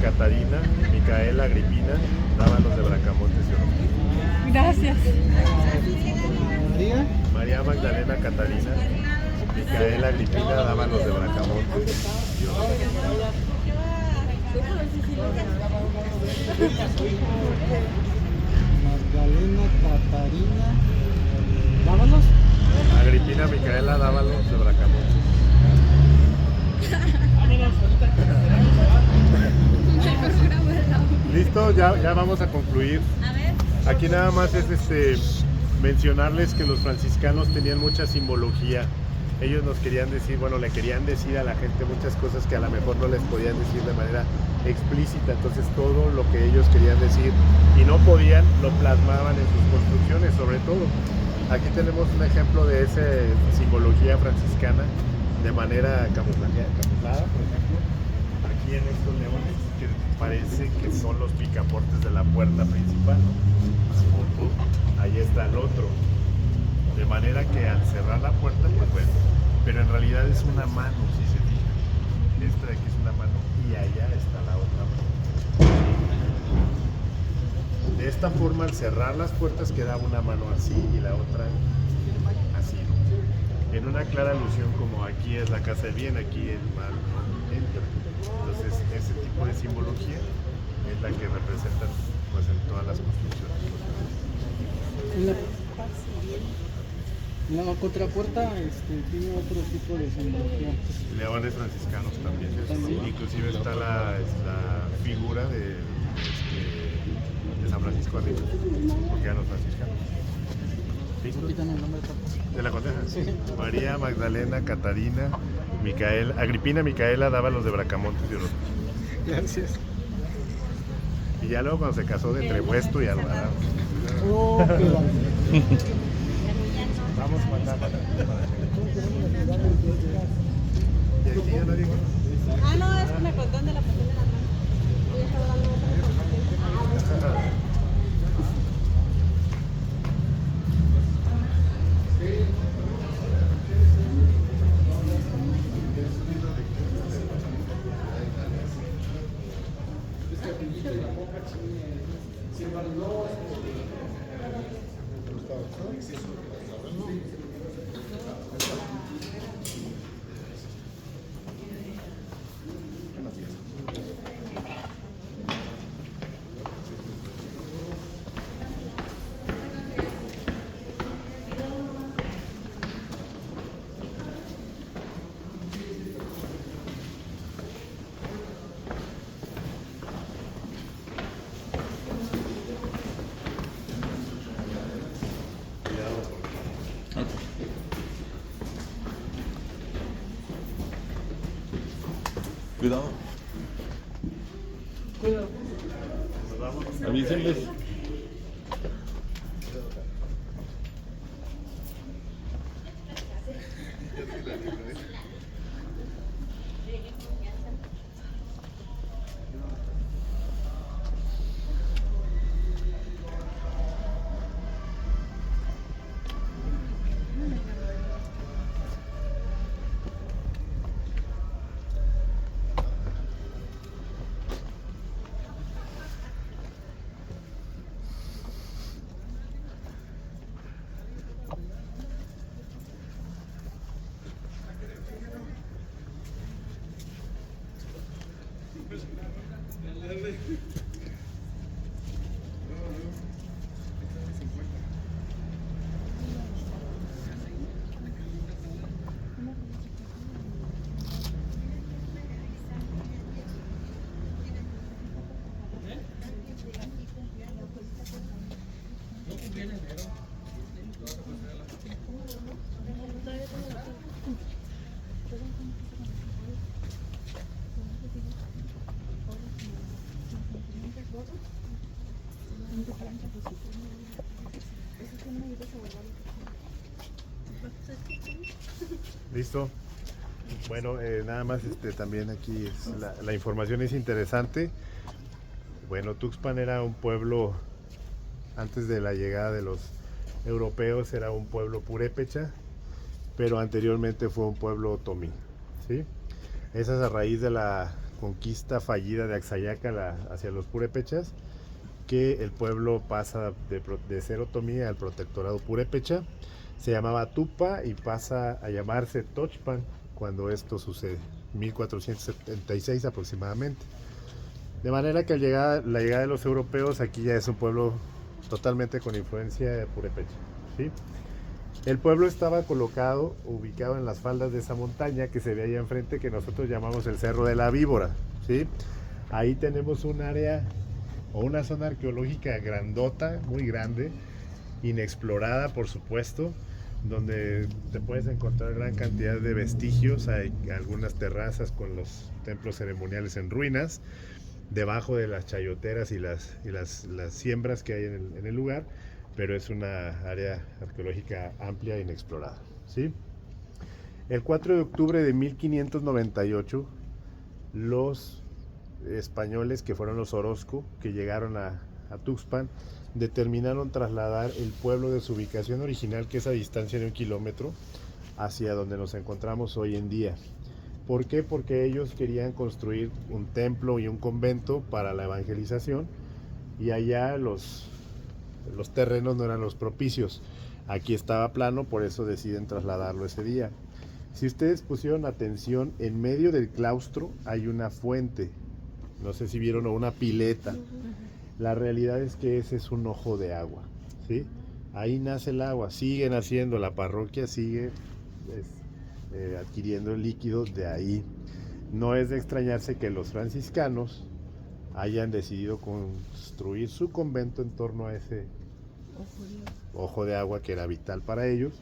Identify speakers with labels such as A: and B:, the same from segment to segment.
A: Catarina, Micaela, Agripina, Dávalos de Bracamontes y Orozco.
B: Gracias.
C: María.
A: María Magdalena Catarina, Micaela, Agripina, Dávalos de Bracamontes y Orozco.
C: Magdalena Catarina. Dávalos.
A: Agripina, Micaela, Dávalos de Bracamontes. Listo, ya vamos a concluir. Aquí nada más es mencionarles que los franciscanos tenían mucha simbología. Ellos nos querían decir, bueno, le querían decir a la gente muchas cosas que a lo mejor no les podían decir de manera explícita. Entonces todo lo que ellos querían decir y no podían, lo plasmaban en sus construcciones, sobre todo. Aquí tenemos un ejemplo de esa simbología franciscana de manera camuflada, por ejemplo. Aquí en estos leones, que parece que son los picaportes de la puerta principal, ¿no? Ahí está el otro. De manera que al cerrar la puerta, pues bueno, pero en realidad es una mano, si se fijan. Esta de aquí es una mano y allá está la otra mano. De esta forma, al cerrar las puertas, queda una mano así y la otra así, ¿no? En una clara alusión, como aquí es la casa del bien, aquí el mal no entra. Entonces, ese tipo de simbología es la que representan pues en todas las construcciones.
C: En la contrapuerta tiene otro tipo de simbología.
A: Leones franciscanos también.
C: ¿También?
A: Inclusive está la figura de San Francisco de Asís, porque eran los franciscanos.
C: Repítame el nombre
A: De la Condeja.
C: Sí.
A: María Magdalena Catarina, Micaela, Agripina, Micaela, Dávalos de Bracamontes y Orozco.
C: Gracias.
A: Y ya luego cuando se casó de Trebuesto y Alvarado.
C: Oh, qué bueno.
A: Vamos a mandar. ¿Y aquí ya nadie conoce?
B: Ah, no, es que me contaron de la pasión de las manos. Ella estaba dando otra información.
D: Cuidado.
C: Cuidado.
D: Avísenles.
A: Listo. Bueno, nada más también aquí la información es interesante. Bueno, Tuxpan era un pueblo, antes de la llegada de los europeos, era un pueblo purépecha, pero anteriormente fue un pueblo otomí, ¿sí? Esa es a raíz de la conquista fallida de Axayaca hacia los purépechas, que el pueblo pasa de ser otomí al protectorado purépecha. Se llamaba Tupa y pasa a llamarse Tochpan cuando esto sucede, 1476 aproximadamente. De manera que la llegada de los europeos aquí ya es un pueblo totalmente con influencia de purépecha, ¿sí? El pueblo estaba ubicado en las faldas de esa montaña que se ve allá enfrente, que nosotros llamamos el Cerro de la Víbora, ¿sí? Ahí tenemos un área o una zona arqueológica grandota, muy grande, inexplorada por supuesto, donde te puedes encontrar gran cantidad de vestigios. Hay algunas terrazas con los templos ceremoniales en ruinas, debajo de las chayoteras y las siembras que hay en el lugar, pero es una área arqueológica amplia e inexplorada, ¿sí? El 4 de octubre de 1598, los españoles, que fueron los Orozco, que llegaron a Tuxpan, determinaron trasladar el pueblo de su ubicación original, que es a distancia de 1 kilómetro, hacia donde nos encontramos hoy en día. ¿Por qué? Porque ellos querían construir un templo y un convento para la evangelización, y allá los terrenos no eran los propicios. Aquí estaba plano, por eso deciden trasladarlo ese día. Si ustedes pusieron atención, en medio del claustro hay una fuente, no sé si vieron, o una pileta. La realidad es que ese es un ojo de agua, ¿sí? Ahí nace el agua, sigue naciendo, la parroquia sigue adquiriendo el líquido de ahí. No es de extrañarse que los franciscanos hayan decidido construir su convento en torno a ese ojo de agua que era vital para ellos,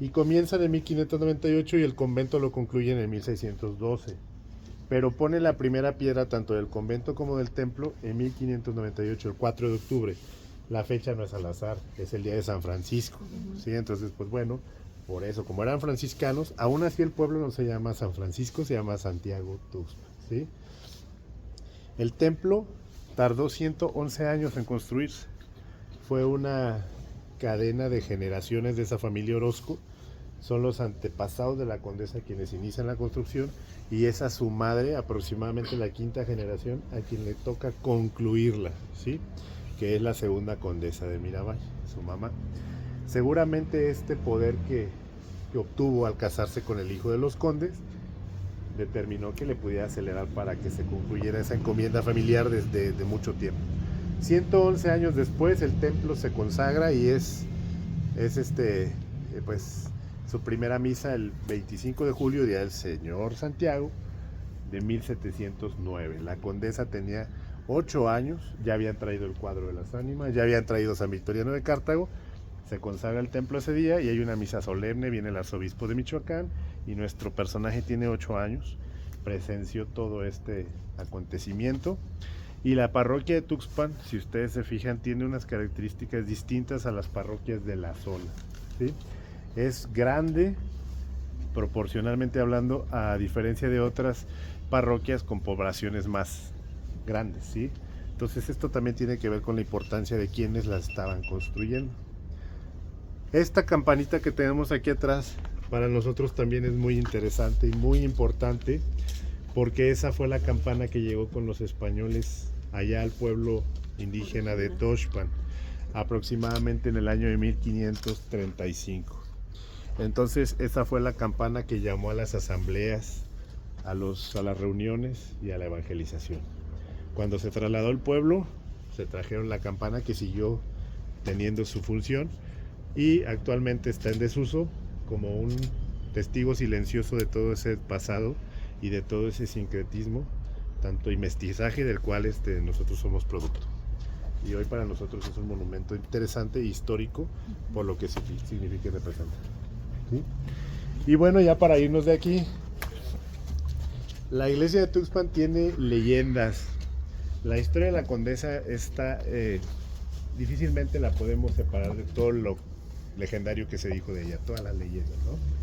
A: y comienzan en 1598 y el convento lo concluyen en 1612, pero pone la primera piedra tanto del convento como del templo en 1598, el 4 de octubre. La fecha no es al azar, es el día de San Francisco, ¿sí? Entonces, pues bueno, por eso, como eran franciscanos, aún así el pueblo no se llama San Francisco, se llama Santiago Tuxpan, ¿sí? El templo tardó 111 años en construirse. Fue una cadena de generaciones de esa familia Orozco. Son los antepasados de la condesa quienes inician la construcción, y es a su madre, aproximadamente la 5ª generación, a quien le toca concluirla, ¿sí? Que es la segunda condesa de Miravalle, su mamá. Seguramente este poder que obtuvo al casarse con el hijo de los condes determinó que le pudiera acelerar para que se concluyera esa encomienda familiar desde mucho tiempo. 111 años después el templo se consagra y es pues su primera misa el 25 de julio, día del Señor Santiago, de 1709. La condesa tenía 8 años, ya habían traído el cuadro de las ánimas, ya habían traído San Victoriano de Cartago. Se consagra el templo ese día y hay una misa solemne, viene el arzobispo de Michoacán, y nuestro personaje tiene 8 años, presenció todo este acontecimiento. Y la parroquia de Tuxpan, si ustedes se fijan, tiene unas características distintas a las parroquias de la zona, ¿sí? Es grande, proporcionalmente hablando, a diferencia de otras parroquias con poblaciones más grandes, ¿sí? Entonces esto también tiene que ver con la importancia de quienes la estaban construyendo. Esta campanita que tenemos aquí atrás para nosotros también es muy interesante y muy importante, porque esa fue la campana que llegó con los españoles allá al pueblo indígena de Tochpan, aproximadamente en el año de 1535. Entonces esa fue la campana que llamó a las asambleas, a las reuniones y a la evangelización. Cuando se trasladó el pueblo, se trajeron la campana, que siguió teniendo su función y actualmente está en desuso como un testigo silencioso de todo ese pasado y de todo ese sincretismo, tanto y mestizaje del cual nosotros somos producto. Y hoy para nosotros es un monumento interesante e histórico por lo que significa y representa, ¿sí? Y bueno, ya para irnos de aquí, la iglesia de Tuxpan tiene leyendas. La historia de la condesa está difícilmente la podemos separar de todo lo legendario que se dijo de ella, todas las leyendas, ¿no?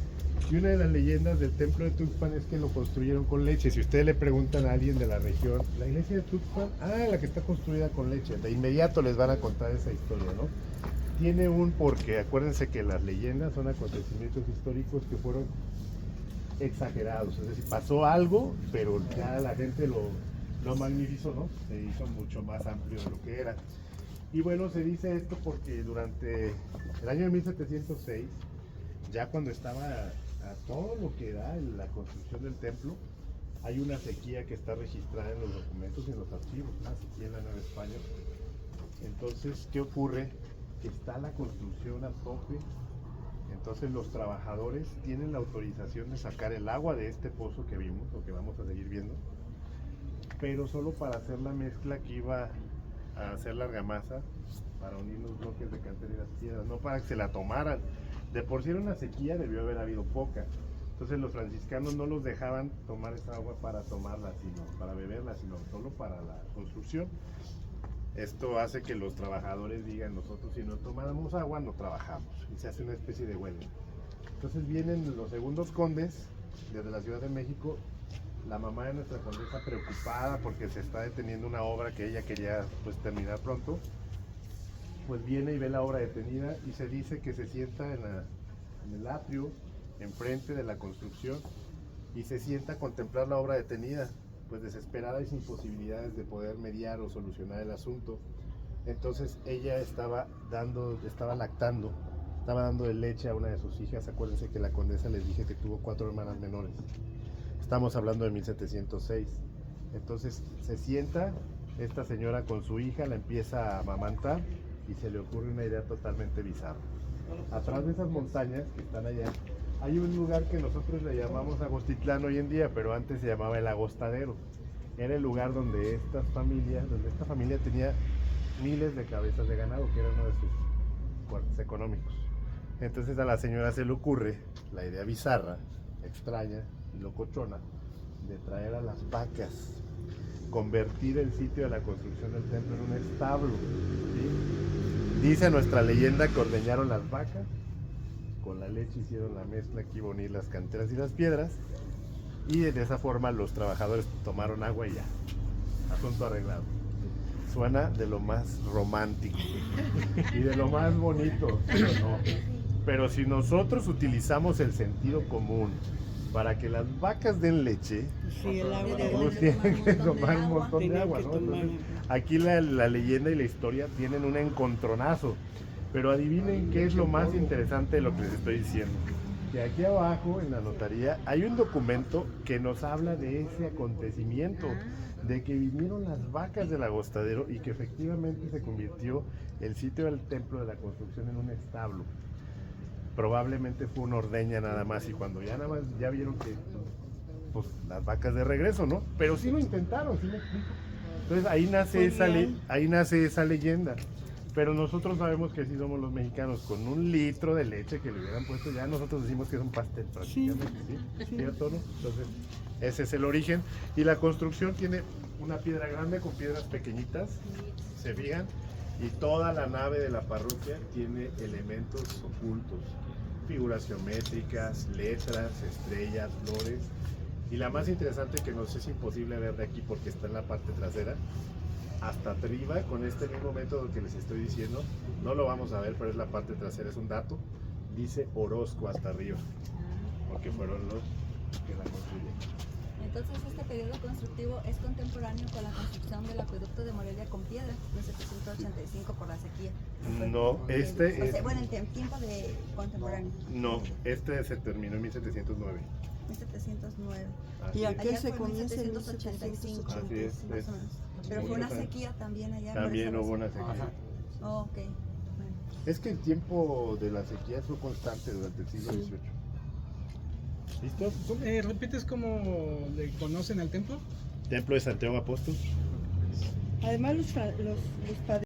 A: Y una de las leyendas del templo de Tuxpan es que lo construyeron con leche. Si ustedes le preguntan a alguien de la región, la iglesia de Tuxpan, la que está construida con leche, de inmediato les van a contar esa historia, ¿no? Tiene un porqué. Acuérdense que las leyendas son acontecimientos históricos que fueron exagerados, es decir, pasó algo, pero ya la gente lo magnificó, ¿no? Se hizo mucho más amplio de lo que era. Y bueno, se dice esto porque durante el año de 1706, ya cuando estaba a todo lo que da la construcción del templo, hay una sequía que está registrada en los documentos y en los archivos, una sequía en la Nueva España. Entonces, ¿qué ocurre? Que está la construcción a tope. Entonces los trabajadores tienen la autorización de sacar el agua de este pozo que vimos, o que vamos a seguir viendo, pero solo para hacer la mezcla que iba a hacer la argamasa, para unir los bloques de cantera y las piedras, no para que se la tomaran. De por sí era una sequía, debió haber habido poca. Entonces los franciscanos no los dejaban tomar esa agua para tomarla, sino para beberla, sino solo para la construcción. Esto hace que los trabajadores digan, nosotros si no tomáramos agua no trabajamos, y se hace una especie de huelga. Entonces vienen los segundos condes desde la Ciudad de México. La mamá de nuestra condesa, preocupada porque se está deteniendo una obra que ella quería pues terminar pronto, pues viene y ve la obra detenida, y se dice que se sienta en el atrio enfrente de la construcción y se sienta a contemplar la obra detenida, pues desesperada y sin posibilidades de poder mediar o solucionar el asunto. Entonces ella estaba dando de leche a una de sus hijas. Acuérdense que la condesa les dije que tuvo 4 hermanas menores. Estamos hablando de 1706. Entonces se sienta esta señora con su hija, la empieza a amamantar y se le ocurre una idea totalmente bizarra. Atrás de esas montañas que están allá, hay un lugar que nosotros le llamamos Agostitlán hoy en día, pero antes se llamaba el Agostadero. Era el lugar donde esta familia tenía miles de cabezas de ganado, que era uno de sus fuertes económicos. Entonces a la señora se le ocurre la idea bizarra, extraña y locochona de traer a las vacas, convertir el sitio de la construcción del templo en un establo, ¿sí? Dice nuestra leyenda que ordeñaron las vacas, con la leche hicieron la mezcla que iba a unir las canteras y las piedras, y de esa forma los trabajadores tomaron agua y ya, asunto arreglado. Suena de lo más romántico y de lo más bonito, pero no. Pero si nosotros utilizamos el sentido común para que las vacas den leche,
C: Sí, el agua
A: pues tienen que tomar un montón de agua, ¿no? Entonces, aquí la leyenda y la historia tienen un encontronazo. Pero adivinen qué es lo más interesante de lo que les estoy diciendo. Que aquí abajo en la notaría hay un documento que nos habla de ese acontecimiento, de que vinieron las vacas del Agostadero y que efectivamente se convirtió el sitio del templo de la construcción en un establo. Probablemente fue una ordeña nada más, y cuando ya vieron que pues las vacas de regreso, ¿no? Pero sí lo intentaron, ¿sí me explico? Entonces ahí nace esa leyenda. Pero nosotros sabemos que sí somos los mexicanos, con un litro de leche que le hubieran puesto, ya nosotros decimos que es un pastel prácticamente, ¿sí? ¿Cierto, no? Entonces, ese es el origen. Y la construcción tiene una piedra grande con piedras pequeñitas, se fijan, y toda la nave de la parroquia tiene elementos ocultos, figuras geométricas, letras, estrellas, flores. Y la más interesante, que nos es imposible ver de aquí porque está en la parte trasera, hasta arriba, con este mismo método que les estoy diciendo, no lo vamos a ver, pero es la parte trasera, es un dato, dice Orozco hasta arriba, porque fueron los que la construyeron.
E: Entonces este periodo constructivo es contemporáneo con la construcción del acueducto de Morelia con piedra, 1785 por la sequía.
A: No,
E: Bueno, en tiempo de contemporáneo.
A: No, este se terminó en 1709.
E: 1709.
C: ¿Y
E: Allá
C: aquel se
E: fue
C: comienza en
E: 1785.
A: Así es,
E: Más o menos. Pero fue una sequía también allá.
A: También
E: por eso
A: hubo una sequía.
E: Oh, ok. Bueno.
A: Es que el tiempo de la sequía fue constante durante el siglo XVIII. ¿Listo?
C: ¿Repites cómo le conocen al templo?
A: Templo de Santiago Apóstol.
B: Además, los padres